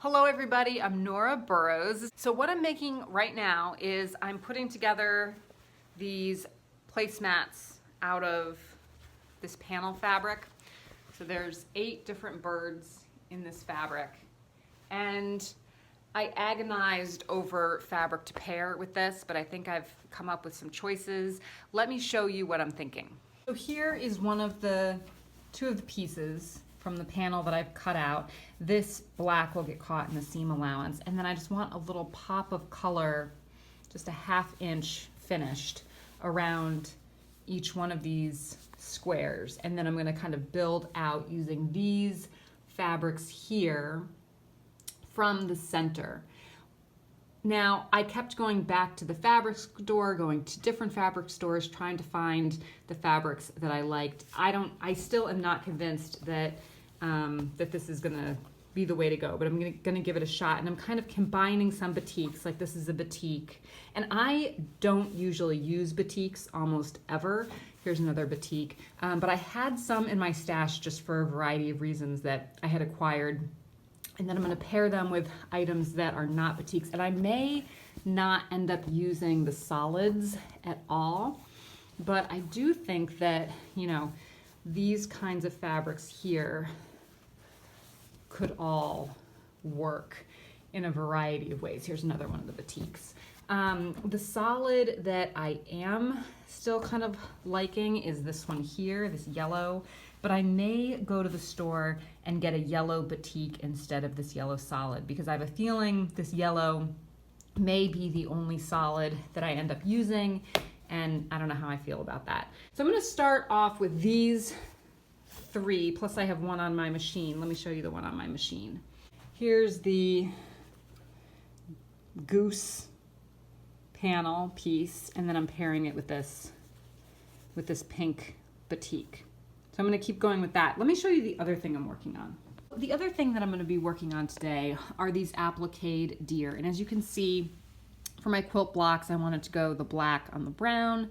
Hello everybody, I'm Nora Burrows. So what I'm making right now is I'm putting together these placemats out of this panel fabric. So there's 8 different birds in this fabric. And I agonized over fabric to pair with this, but I think I've come up with some choices. Let me show you what I'm thinking. So here is two of the pieces from the panel that I've cut out. This black will get caught in the seam allowance, and then I just want a little pop of color, just a 1/2 inch finished around each one of these squares. And then I'm going to kind of build out using these fabrics here from the center. Now, I kept going back to the fabric store, going to different fabric stores, trying to find the fabrics that I liked. I still am not convinced that that this is gonna be the way to go, but I'm gonna give it a shot. And I'm kind of combining some batiks, like this is a batik. And I don't usually use batiks almost ever. Here's another batik. But I had some in my stash just for a variety of reasons that I had acquired. And then I'm going to pair them with items that are not batiks. And I may not end up using the solids at all, but I do think that, you know, these kinds of fabrics here could all work in a variety of ways. Here's another one of the batiks. The solid that I am still kind of liking is this one here, this yellow. But I may go to the store and get a yellow batik instead of this yellow solid, because I have a feeling this yellow may be the only solid that I end up using, and I don't know how I feel about that. So I'm going to start off with these 3, plus I have one on my machine. Let me show you the one on my machine. Here's the Goose panel piece, and then I'm pairing it with this pink batik. So I'm going to keep going with that. Let me show you the other thing I'm working on. The other thing that I'm going to be working on today are these Appliqued Deer. And as you can see, for my quilt blocks, I wanted to go the black on the brown,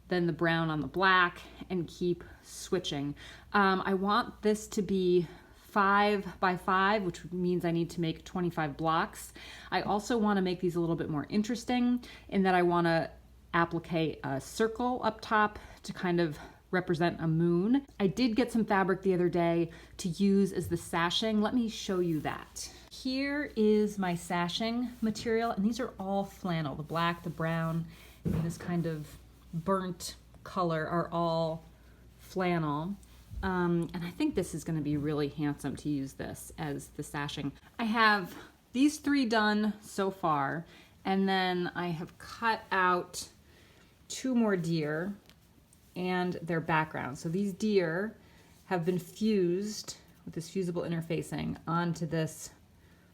then the brown on the black, and keep switching. I want this to be 5 by 5, which means I need to make 25 blocks. I also want to make these a little bit more interesting in that I want to applique a circle up top to kind of represent a moon. I did get some fabric the other day to use as the sashing. Let me show you that. Here is my sashing material, and these are all flannel. The black, the brown, and this kind of burnt color are all flannel. And I think this is going to be really handsome to use this as the sashing. I have these 3 done so far, and then I have cut out 2 more deer and their background. So these deer have been fused with this fusible interfacing onto this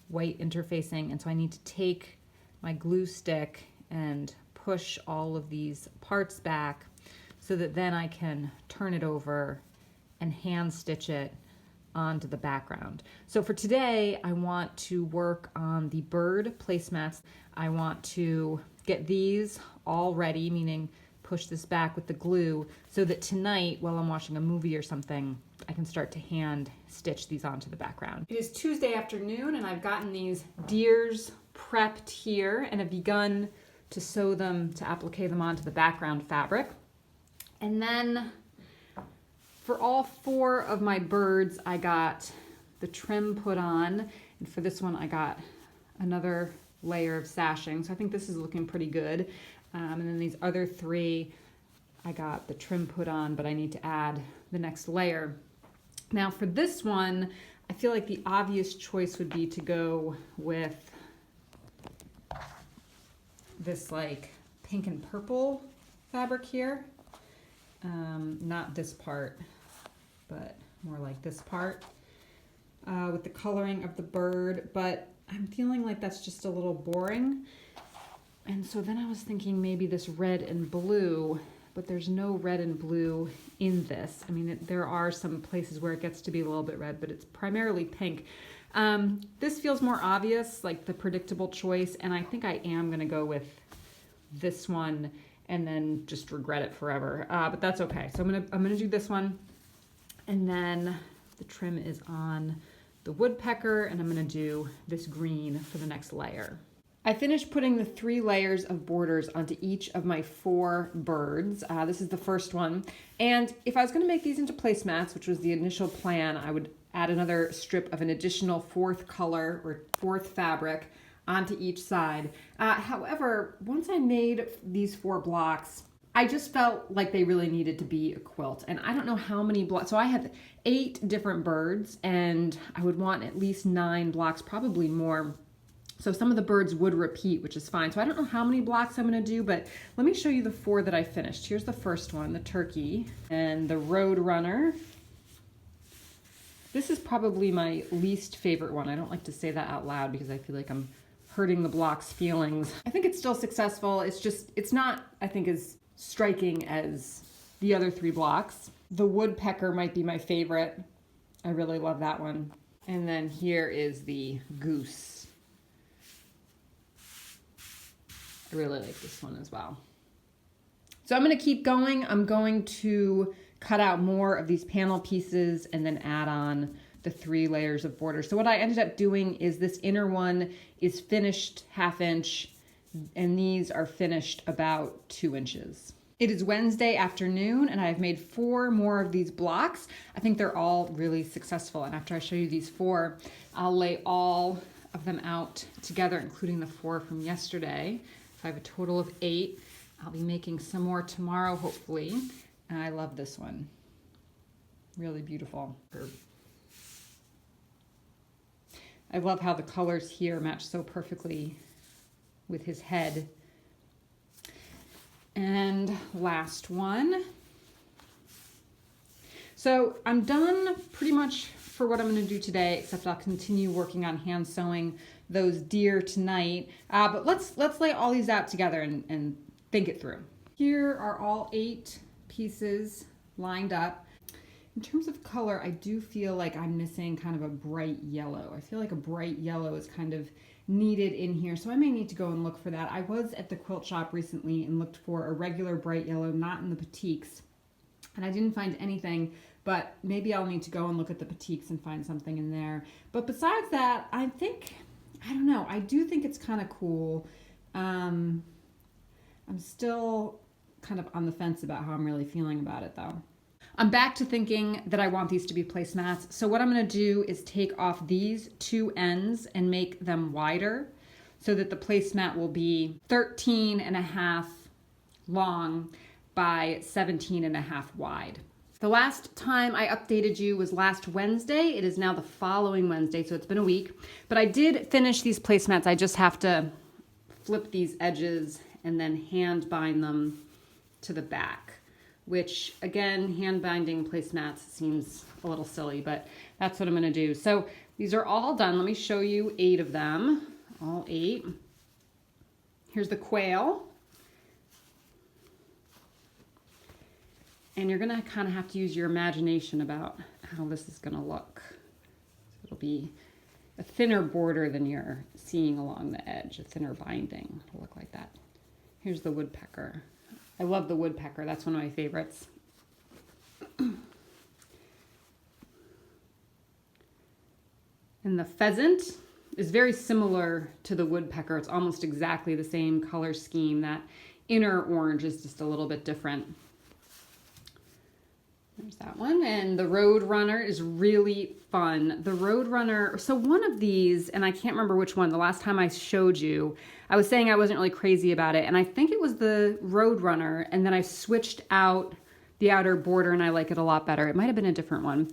white interfacing, and so I need to take my glue stick and push all of these parts back so that then I can turn it over and hand stitch it onto the background. So for today, I want to work on the bird placemats. I want to get these all ready, meaning push this back with the glue, so that tonight, while I'm watching a movie or something, I can start to hand stitch these onto the background. It is Tuesday afternoon, and I've gotten these deers prepped here and have begun to sew them, to applique them onto the background fabric. And then for all 4 of my birds, I got the trim put on, and for this one, I got another layer of sashing. So I think this is looking pretty good. And then these other 3, I got the trim put on, but I need to add the next layer. Now for this one, I feel like the obvious choice would be to go with this like pink and purple fabric here. Not this part, but more like this part with the coloring of the bird, but I'm feeling like that's just a little boring. And so then I was thinking maybe this red and blue, but there's no red and blue in this. I mean, there are some places where it gets to be a little bit red, but it's primarily pink. This feels more obvious, like the predictable choice, and I think I am gonna go with this one and then just regret it forever. But that's okay. So I'm gonna do this one, and then the trim is on the woodpecker, and I'm gonna do this green for the next layer. I finished putting the 3 layers of borders onto each of my 4 birds. This is the first one. And if I was gonna make these into placemats, which was the initial plan, I would add another strip of an additional 4th color or 4th fabric onto each side. However, once I made these 4 blocks, I just felt like they really needed to be a quilt. And I don't know how many blocks, so I had 8 different birds and I would want at least 9 blocks, probably more. So some of the birds would repeat, which is fine. So I don't know how many blocks I'm gonna do, but let me show you the 4 that I finished. Here's the first one, the turkey, and the road runner. This is probably my least favorite one. I don't like to say that out loud because I feel like I'm hurting the block's feelings. I think it's still successful. It's not, I think, as striking as the other 3 blocks. The woodpecker might be my favorite. I really love that one. And then here is the goose. I really like this one as well. So I'm gonna keep going. I'm going to cut out more of these panel pieces and then add on the 3 layers of border. So what I ended up doing is this inner one is finished 1/2 inch and these are finished about 2 inches. It is Wednesday afternoon and I've made 4 more of these blocks. I think they're all really successful. And after I show you these 4, I'll lay all of them out together, including the 4 from yesterday. So I have a total of 8. I'll be making some more tomorrow, hopefully. And I love this one. Really beautiful. I love how the colors here match so perfectly with his head. And last one. So I'm done pretty much for what I'm going to do today, except I'll continue working on hand sewing those deer tonight. But let's lay all these out together and think it through. Here are all 8 pieces lined up. In terms of color, I do feel like I'm missing kind of a bright yellow. I feel like a bright yellow is kind of needed in here, so I may need to go and look for that. I was at the quilt shop recently and looked for a regular bright yellow, not in the petites, and I didn't find anything, but maybe I'll need to go and look at the petites and find something in there. But besides that, I don't know, I do think it's kind of cool. I'm still kind of on the fence about how I'm really feeling about it though. I'm back to thinking that I want these to be placemats. So what I'm gonna do is take off these 2 ends and make them wider so that the placemat will be 13.5 long by 17.5 wide. The last time I updated you was last Wednesday. It is now the following Wednesday, so it's been a week. But I did finish these placemats. I just have to flip these edges and then hand bind them to the back, which again, hand binding placemats seems a little silly, but that's what I'm gonna do. So these are all done. Let me show you 8 of them, all 8. Here's the quail. And you're gonna kind of have to use your imagination about how this is gonna look. It'll be a thinner border than you're seeing along the edge, a thinner binding. It'll look like that. Here's the woodpecker. I love the woodpecker, that's one of my favorites. And the pheasant is very similar to the woodpecker. It's almost exactly the same color scheme. That inner orange is just a little bit different. There's that one. And the road runner is really fun. The road runner, so one of these, and I can't remember which one, the last time I showed you, I was saying I wasn't really crazy about it, and I think it was the road runner, and then I switched out the outer border and I like it a lot better. It might have been a different one.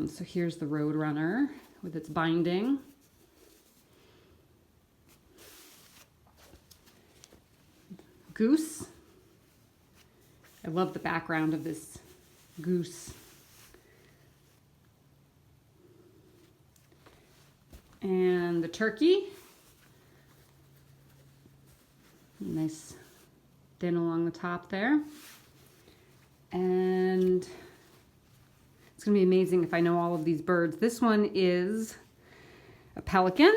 So here's the road runner with its binding. Goose. I love the background of this goose. And the turkey. Nice thin along the top there. And it's gonna be amazing if I know all of these birds. This one is a pelican.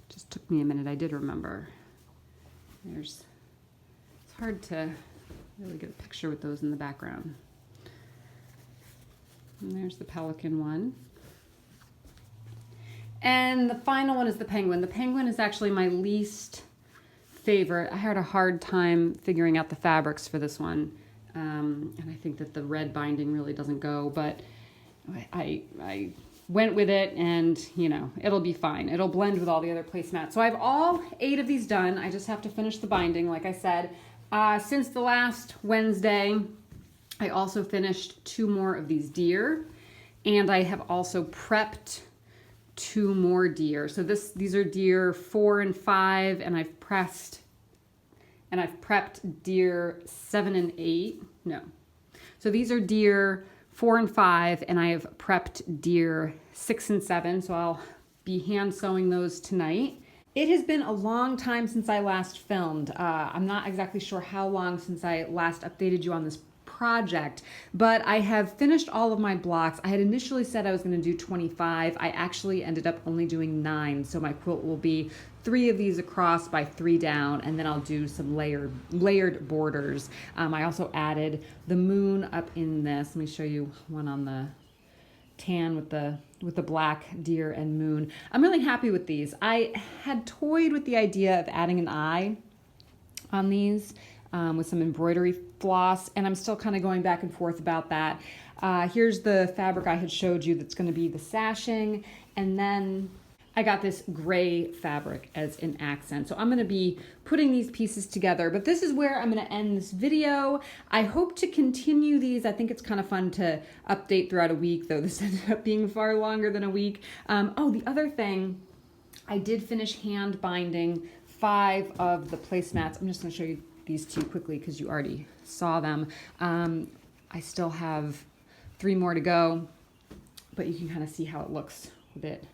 Just took me a minute, I did remember. It's hard to really get a picture with those in the background. And there's the pelican one. And the final one is the penguin. The penguin is actually my least favorite. I had a hard time figuring out the fabrics for this one. And I think that the red binding really doesn't go, but I went with it, and you know, it'll be fine. It'll blend with all the other placemats. So I have all 8 of these done. I just have to finish the binding, like I said. Since the last Wednesday, I also finished 2 more of these deer, and I have also prepped 2 more deer. So these are deer 4 and 5, and I've prepped deer 7 and 8. No. So these are deer 4 and 5, and I have prepped deer 6 and 7. So I'll be hand sewing those tonight. It has been a long time since I last filmed. I'm not exactly sure how long since I last updated you on this project, but I have finished all of my blocks. I had initially said I was going to do 25. I actually ended up only doing 9, so my quilt will be 3 of these across by 3 down, and then I'll do some layered borders. I also added the moon up in this. Let me show you one on the tan with the black deer and moon. I'm really happy with these. I had toyed with the idea of adding an eye on these with some embroidery floss, and I'm still kind of going back and forth about that. Here's the fabric I had showed you that's going to be the sashing, and then I got this gray fabric as an accent. So I'm going to be putting these pieces together, but this is where I'm going to end this video. I hope to continue these. I think it's kind of fun to update throughout a week, though this ended up being far longer than a week. Oh, the other thing, I did finish hand binding 5 of the placemats. I'm just going to show you these 2 quickly because you already saw them. I still have 3 more to go, but you can kind of see how it looks with it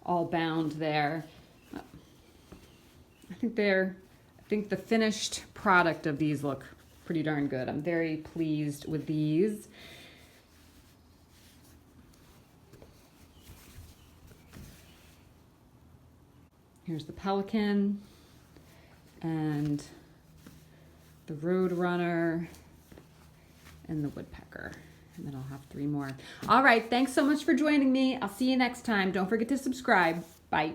all bound there. I think the finished product of these look pretty darn good. I'm very pleased with these. Here's the pelican and the roadrunner and the woodpecker. And then I'll have 3 more. All right, thanks so much for joining me. I'll see you next time. Don't forget to subscribe. Bye.